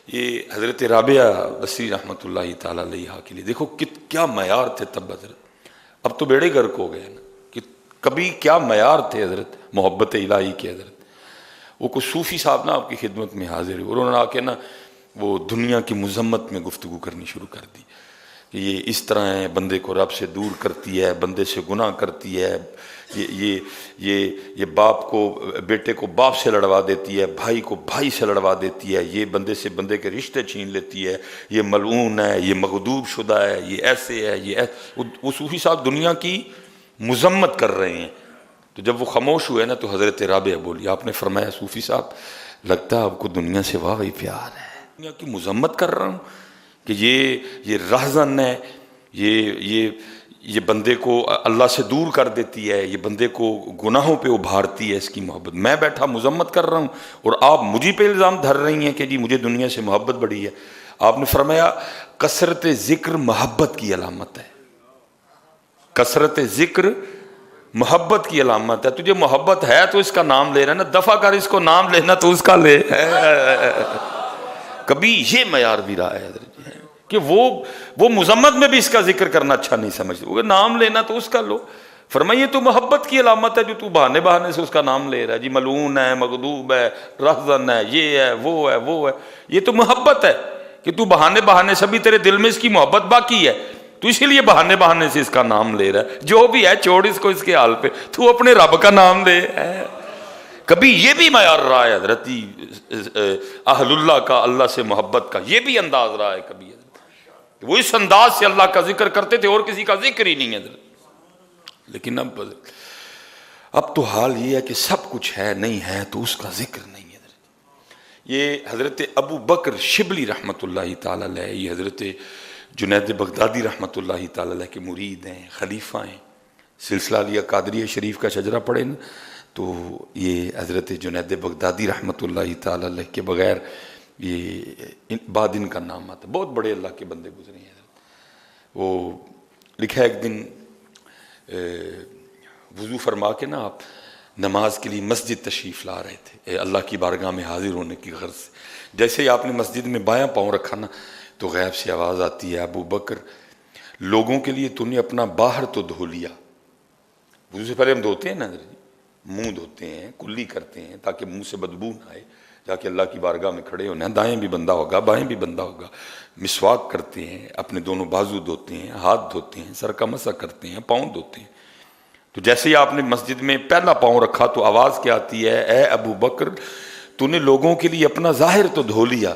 یہ حضرت رابعہ بصری رحمۃ اللہ تعالیٰ علیہ کے لیے دیکھو کیا معیار تھے تب حضرت، اب تو بیڑے گرک ہو گئے نا، کہ کبھی کیا معیار تھے حضرت محبت الہی کے حضرت۔ وہ کچھ صوفی صاحب نا آپ کی خدمت میں حاضر ہوئے، انہوں نے آ کے نا وہ دنیا کی مذمت میں گفتگو کرنی شروع کر دی کہ یہ اس طرح ہے، بندے کو رب سے دور کرتی ہے، بندے سے گناہ کرتی ہے، یہ باپ کو بیٹے کو باپ سے لڑوا دیتی ہے، بھائی کو بھائی سے لڑوا دیتی ہے، یہ بندے سے بندے کے رشتے چھین لیتی ہے، یہ ملعون ہے، یہ مغضوب شدہ ہے، یہ ایسے ہے، یہ ایسے۔ وہ صوفی صاحب دنیا کی مذمت کر رہے ہیں۔ تو جب وہ خاموش ہوئے نا تو حضرت رابعہ بولی، آپ نے فرمایا صوفی صاحب لگتا ہے آپ کو دنیا سے واقعی پیار ہے، دنیا کی مذمت کر رہا ہوں کہ یہ رہزن ہے، یہ بندے کو اللہ سے دور کر دیتی ہے، یہ بندے کو گناہوں پہ ابھارتی ہے، اس کی محبت میں بیٹھا مذمت کر رہا ہوں اور آپ مجھے پہ الزام دھر رہی ہیں کہ جی مجھے دنیا سے محبت بڑی ہے۔ آپ نے فرمایا کثرت ذکر محبت کی علامت ہے، کثرت ذکر محبت کی علامت ہے۔ تجھے محبت ہے تو اس کا نام لے رہا ہے نا، دفع کر اس کو، نام لینا تو اس کا لے۔ کبھی یہ معیار بھی رہا ہے کہ وہ مذمت میں بھی اس کا ذکر کرنا اچھا نہیں سمجھتے، وہ نام لینا تو اس کا لو۔ فرمائیے تو محبت کی علامت ہے جو تو بہانے بہانے سے اس کا نام لے رہا ہے، جی ملعون ہے، مغضوب ہے، رہزن ہے، یہ ہے، وہ ہے، وہ ہے۔ یہ تو محبت ہے کہ تو بہانے بہانے سے بھی تیرے دل میں اس کی محبت باقی ہے، تو اسی لیے بہانے بہانے سے اس کا نام لے رہا ہے۔ جو بھی ہے چھوڑ اس کو اس کے حال پہ، تو اپنے رب کا نام لے۔ کبھی یہ بھی معیار رہا ہے حضرت اہل اللہ کا، اللہ سے محبت کا، یہ بھی انداز رہا ہے کبھی۔ وہ اس انداز سے اللہ کا ذکر کرتے تھے اور کسی کا ذکر ہی نہیں ہے حضرت۔ لیکن اب تو حال یہ ہے کہ سب کچھ ہے، نہیں ہے تو اس کا ذکر نہیں ہے حضرت۔ یہ حضرت ابو بکر شبلی رحمۃ اللہ تعالی علیہ، یہ حضرت جنید بغدادی رحمۃ اللہ تعالی علیہ کے مرید ہیں، خلیفہ ہیں۔ سلسلہ علیہ قادریہ شریف کا شجرہ پڑھیں نا تو یہ حضرت جنید بغدادی رحمۃ اللہ تعالی علیہ کے بغیر یہ بعد ان کا نام آتا۔ بہت بڑے اللہ کے بندے گزرے ہیں۔ وہ لکھا ایک دن وضو فرما کے نا آپ نماز کے لیے مسجد تشریف لا رہے تھے، اللہ کی بارگاہ میں حاضر ہونے کی غرض سے۔ جیسے ہی آپ نے مسجد میں بایاں پاؤں رکھا نا تو غیب سے آواز آتی ہے، ابو بکر لوگوں کے لیے تو نے اپنا باہر تو دھو لیا۔ وضو سے پہلے ہم دھوتے ہیں نا، منہ دھوتے ہیں، کلی کرتے ہیں تاکہ منہ سے بدبو نہ آئے، جا کے اللہ کی بارگاہ میں کھڑے ہونا ہے، دائیں بھی بندہ ہوگا بائیں بھی بندہ ہوگا، مسواک کرتے ہیں، اپنے دونوں بازو دھوتے ہیں، ہاتھ دھوتے ہیں، سر کا مسح کرتے ہیں، پاؤں دھوتے ہیں۔ تو جیسے ہی آپ نے مسجد میں پہلا پاؤں رکھا تو آواز کیا آتی ہے، اے ابو بکر تو نے لوگوں کے لیے اپنا ظاہر تو دھو لیا،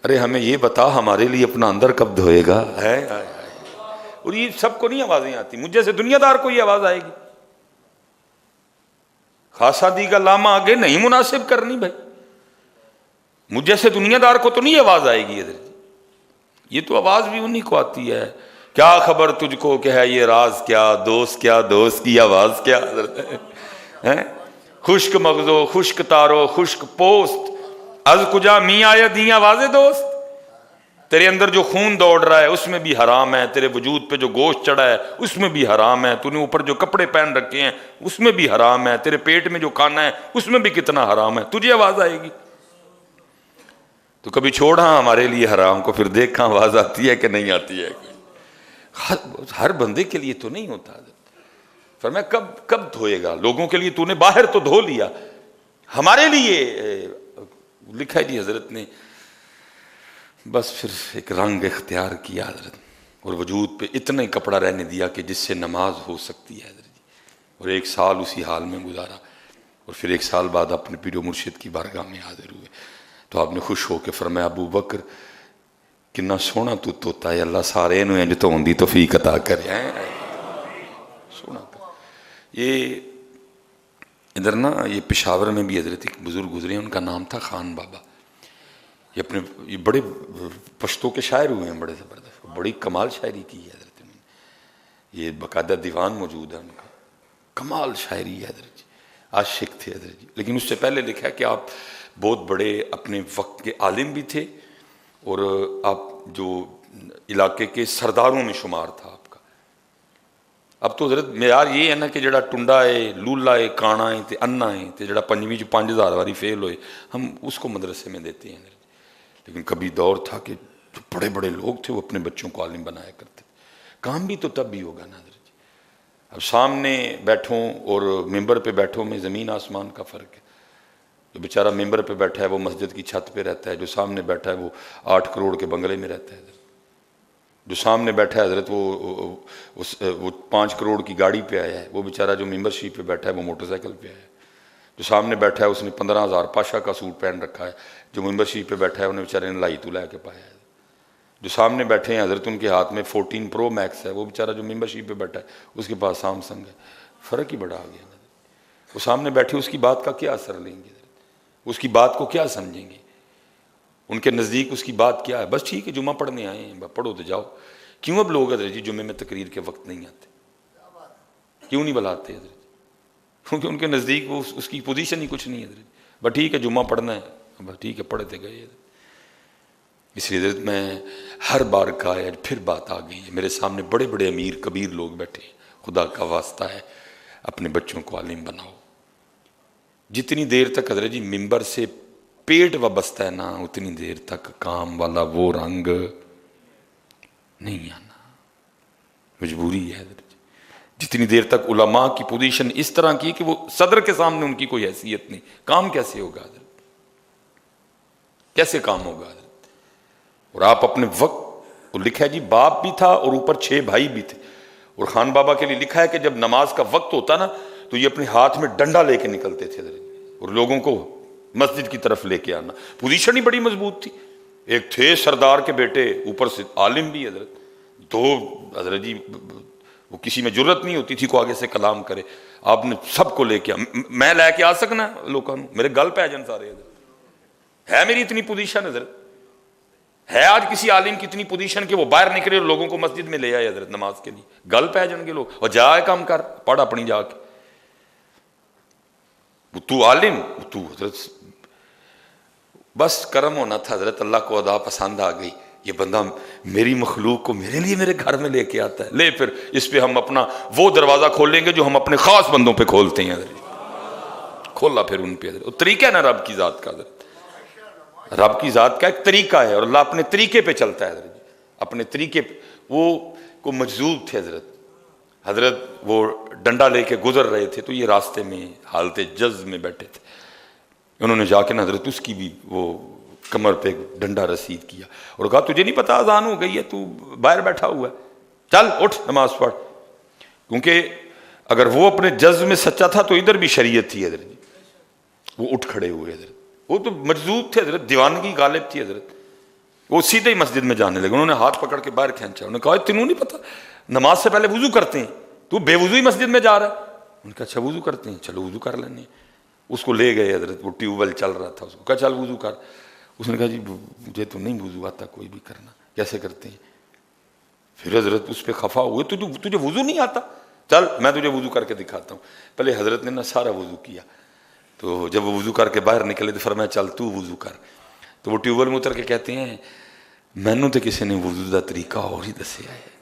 ارے ہمیں یہ بتا ہمارے لیے اپنا اندر کب دھوئے گا؟ اور یہ سب کو نہیں آوازیں آتی، مجھ جیسے دنیا دار کو یہ آواز آئے گی؟ خاصا دی کا لاما آگے نہیں مناسب کرنی بھائی، مجھ جیسے دنیا دار کو تو نہیں آواز آئے گی ادھر۔ یہ تو آواز بھی انہی کو آتی ہے، کیا خبر تجھ کو کہ ہے یہ راز کیا، دوست کیا، دوست کی آواز کیا ہے؟ خشک مغزو، خشک تارو، خشک پوست، از کجا می آیا دی آواز دوست۔ تیرے اندر جو خون دوڑ رہا ہے اس میں بھی حرام ہے، تیرے وجود پہ جو گوشت چڑھا ہے اس میں بھی حرام ہے، تو نے اوپر جو کپڑے پہن رکھے ہیں اس میں بھی حرام ہے، تیرے پیٹ میں جو کھانا ہے اس میں بھی کتنا حرام ہے، تجھے آواز آئے گی؟ تو کبھی چھوڑا ہمارے لیے حرام کو، پھر دیکھا آواز آتی ہے کہ نہیں آتی ہے۔ ہر بندے کے لیے تو نہیں ہوتا۔ فرمایا کب دھوئے گا؟ لوگوں کے لیے تو نے باہر تو دھو لیا، ہمارے لیے لکھا ہے جی حضرت نے بس پھر ایک رنگ اختیار کیا حضرت، اور وجود پہ اتنا ہی کپڑا رہنے دیا کہ جس سے نماز ہو سکتی ہے حضرت جی، اور 1 سال اسی حال میں گزارا، اور پھر 1 سال بعد اپنے پیر و مرشد کی بارگاہ میں حاضر ہوئے۔ تو آپ نے خوش ہو کے فرمایا ابو بکر کنا سونا تو توتا ہے، اللہ سارے نو انج تو ہوندی توفیق عطا کرے۔ سونا یہ ادھر نا یہ پشاور میں بھی حضرت ایک بزرگ گزرے ہیں، ان کا نام تھا خان بابا۔ یہ بڑے پشتوں کے شاعر ہوئے ہیں، بڑے زبردست، بڑی کمال شاعری کی ہے حضرت نے، یہ باقاعدہ دیوان موجود ہے ان کا، کمال شاعری ہے حضرت جی، عاشق تھے حضرت جی۔ لیکن اس سے پہلے لکھا ہے کہ آپ بہت بڑے اپنے وقت کے عالم بھی تھے، اور آپ جو علاقے کے سرداروں میں شمار تھا آپ کا۔ اب تو حضرت معیار یہ ہے نا کہ جڑا ٹنڈا ہے، لولا ہے، کانا ہے، انا ہے، جڑا 5ویں 5000 واری فیل ہوئے ہم اس کو مدرسے میں دیتے ہیں۔ لیکن کبھی دور تھا کہ جو بڑے بڑے لوگ تھے وہ اپنے بچوں کو عالم بنایا کرتے تھے. کام بھی تو تب بھی ہوگا نا حضرت جی. اب سامنے بیٹھوں اور ممبر پہ بیٹھوں میں زمین آسمان کا فرق ہے. جو بیچارہ ممبر پہ بیٹھا ہے وہ مسجد کی چھت پہ رہتا ہے، جو سامنے بیٹھا ہے وہ 8 کروڑ کے بنگلے میں رہتا ہے. جو سامنے بیٹھا ہے حضرت وہ 5 کروڑ کی گاڑی پہ آیا ہے، وہ بیچارہ جو ممبر شریف پہ بیٹھا ہے وہ موٹر سائیکل پہ آیا ہے. جو سامنے بیٹھا ہے اس نے 15,000 پاشا کا سوٹ پہن رکھا ہے، جو ممبر شریف پہ بیٹھا ہے انہیں بیچارے نے لائی تو لے کے پایا ہے. جو سامنے بیٹھے ہیں حضرت ان کے ہاتھ میں 14 پرو میکس ہے، وہ بیچارہ جو ممبر شریف پہ بیٹھا ہے اس کے پاس سامسنگ ہے. فرق ہی بڑا آ گیا. وہ سامنے بیٹھے اس کی بات کا کیا اثر لیں گے، اس کی بات کو کیا سمجھیں گے؟ ان کے نزدیک اس کی بات کیا ہے؟ بس ٹھیک ہے جمعہ پڑھنے آئے ہیں، پڑھو تو جاؤ. کیوں اب لوگ حضرت جی جمعے میں تقریر کے وقت نہیں آتے؟ کیوں نہیں بلاتے حضرت؟ کیونکہ ان کے نزدیک وہ اس کی پوزیشن ہی کچھ نہیں ہے حضرت. بس ٹھیک ہے جمعہ پڑھنا ہے، بس ٹھیک ہے پڑھتے گئے. اس لیے حضرت میں ہر بار کا پھر بات آ گئی ہے، میرے سامنے بڑے بڑے امیر کبیر لوگ بیٹھے ہیں. خدا کا واسطہ ہے اپنے بچوں کو عالم بناؤ. جتنی دیر تک حضرت جی ممبر سے پیٹ وابستہ ہے نا اتنی دیر تک کام والا وہ رنگ نہیں آنا. مجبوری ہے حضرت جی. جتنی دیر تک علماء کی پوزیشن اس طرح کی کہ وہ صدر کے سامنے ان کی کوئی حیثیت نہیں، کام کیسے ہوگا حضرت؟ کیسے کام ہوگا حضرت؟ اور آپ اپنے وقت، وہ لکھا ہے جی باپ بھی تھا اور اوپر 6 بھائی بھی تھے. اور خان بابا کے لیے لکھا ہے کہ جب نماز کا وقت ہوتا نا تو یہ اپنے ہاتھ میں ڈنڈا لے کے نکلتے تھے حضرت اور لوگوں کو مسجد کی طرف لے کے آنا. پوزیشن ہی بڑی مضبوط تھی. ایک تھے سردار کے بیٹے، اوپر سے عالم بھی حضرت. تو حضرت جی وہ کسی میں جرت نہیں ہوتی تھی کو آگے سے کلام کرے. آپ نے سب کو لے کے میں لے کے آ سکنا لوگوں میرے گل پہ جن سارے حضرت. ہے میری اتنی پوزیشن حضرت؟ ہے آج کسی عالم کی اتنی پوزیشن کہ وہ باہر نکلے اور لوگوں کو مسجد میں لے آئے حضرت نماز کے لیے؟ گل پہ جن گے لوگ. اور جائے کام کر، پڑھ اپنی جا کے. تو عالم تو حضرت بس کرم ہونا تھا حضرت. اللہ کو ادا پسند آ گئی، یہ بندہ میری مخلوق کو میرے لیے میرے گھر میں لے کے آتا ہے. لے پھر اس پہ ہم اپنا وہ دروازہ کھولیں گے جو ہم اپنے خاص بندوں پہ کھولتے ہیں حضرت. کھولا پھر ان پہ حضرت. وہ طریقہ ہے نا رب کی ذات کا حضرت. رب کی ذات کا ایک طریقہ ہے اور اللہ اپنے طریقے پہ چلتا ہے حضرت. اپنے طریقے پہ. وہ کو مجذوب تھے حضرت. حضرت وہ ڈنڈا لے کے گزر رہے تھے تو یہ راستے میں حالت جذب میں بیٹھے تھے. انہوں نے جا کے حضرت اس کی بھی وہ کمر پہ ڈنڈا رسید کیا اور کہا تجھے نہیں پتا اذان ہو گئی ہے، تو باہر بیٹھا ہوا ہے، چل اٹھ نماز پڑھ. کیونکہ اگر وہ اپنے جذب میں سچا تھا تو ادھر بھی شریعت تھی حضرت. وہ اٹھ کھڑے ہوئے حضرت. وہ تو مجذوب تھے حضرت، دیوانگی غالب تھی حضرت. وہ سیدھے ہی مسجد میں جانے لگے. انہوں نے ہاتھ پکڑ کے باہر کھینچا. انہوں نے کہا تینوں نہیں پتا نماز سے پہلے وضو کرتے ہیں، تو بے وضو ہی مسجد میں جا رہا ہے؟ ان کا اچھا وضو کرتے ہیں، چلو وضو کر لینے. اس کو لے گئے حضرت. وہ ٹیوب ویل چل رہا تھا، اس کو کہا چل وضو کر. اس نے کہا جی مجھے تو نہیں وضو آتا کوئی بھی کرنا، کیسے کرتے ہیں؟ پھر حضرت اس پہ خفا ہوئے. تجھے وضو نہیں آتا؟ چل میں تجھے وضو کر کے دکھاتا ہوں. پہلے حضرت نے نا سارا وضو کیا. تو جب وہ وضو کر کے باہر نکلے تو فرمایا چل تو وضو کر. تو وہ ٹیوب ویل میں اتر کے کہتے ہیں مینوں تو کسی نے وضو کا طریقہ اور ہی دسیا ہے.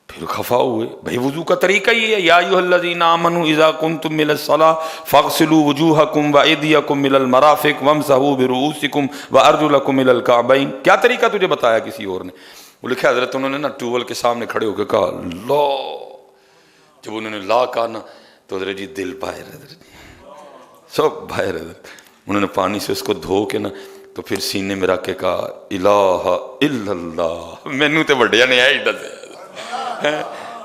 پھر خفا ہوئے. بھائی وضو کا طریقہ یہ ہے، یا ایھا الذین آمنوا اذا قمتم الی الصلاۃ فاغسلوا وجوہکم وایدیکم الی المرافق وامسحوا برؤوسکم وارجلکم الی الکعبین. کیا طریقہ تجھے بتایا کسی اور نے؟ وہ لکھا حضرت انہوں نے نا ٹیوب کے سامنے کھڑے ہو کے کہا اللہ. جب انہوں نے لا کہا نا تو حضرت جی دل باہر حضرت سب باہر حضرت. انہوں نے پانی سے اس کو دھو کے نا تو پھر سینے میں رکھ کے کہا الہ الا اللہ. مینوں تے وڈیا نے ہے ایڈا سے.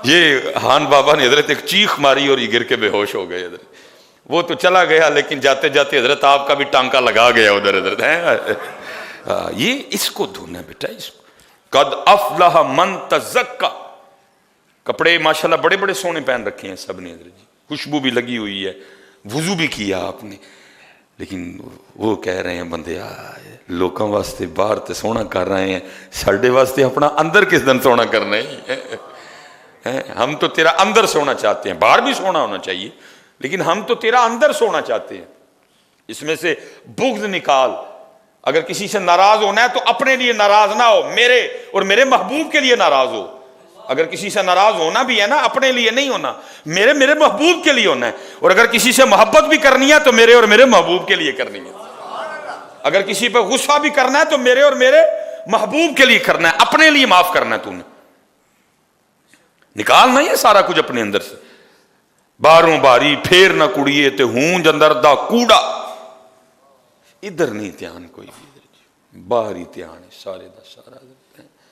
یہ ہان بابا نے حضرت ایک چیخ ماری اور یہ گر کے بے ہوش ہو گئے حضرت. وہ تو چلا گیا لیکن جاتے جاتے حضرت آپ کا بھی ٹانکا لگا گیا ادھر حضرت. یہ اس کو دھونا بیٹا، اس کو. قد افلح من تزکا. کپڑے ماشاءاللہ بڑے بڑے سونے پہن رکھے ہیں سب نے حضرت جی، خوشبو بھی لگی ہوئی ہے، وضو بھی کیا آپ نے. لیکن وہ کہہ رہے ہیں بندے لوکاں واسطے باہر تے سونا کر رہے ہیں، ساڈے واسطے اپنا اندر کس دن سونا کرنا ہے. ہم تو تیرا اندر سونا چاہتے ہیں، باہر بھی سونا ہونا چاہیے لیکن ہم تو تیرا اندر سونا چاہتے ہیں. اس میں سے بغض نکال. اگر کسی سے ناراض ہونا ہے تو اپنے لیے ناراض نہ ہو، میرے اور میرے محبوب کے لیے ناراض ہو. اگر کسی سے ناراض ہونا بھی ہے نا اپنے لیے نہیں ہونا، میرے محبوب کے لیے ہونا ہے. اور اگر کسی سے محبت بھی کرنی ہے تو میرے اور میرے محبوب کے لیے کرنی ہے. اگر کسی پہ غصہ بھی کرنا ہے تو میرے اور میرے محبوب کے لیے کرنا ہے، اپنے لیے معاف کرنا ہے، تو نے نکالنا ہی ہے سارا کچھ اپنے اندر سے۔ باروں باری پھیر نہ کڑیے تے ہونج اندر دا کوڑا، ادھر نہیں دھیان کوئی بھی، باہر ہی دھیان ہے سارے دا سارا۔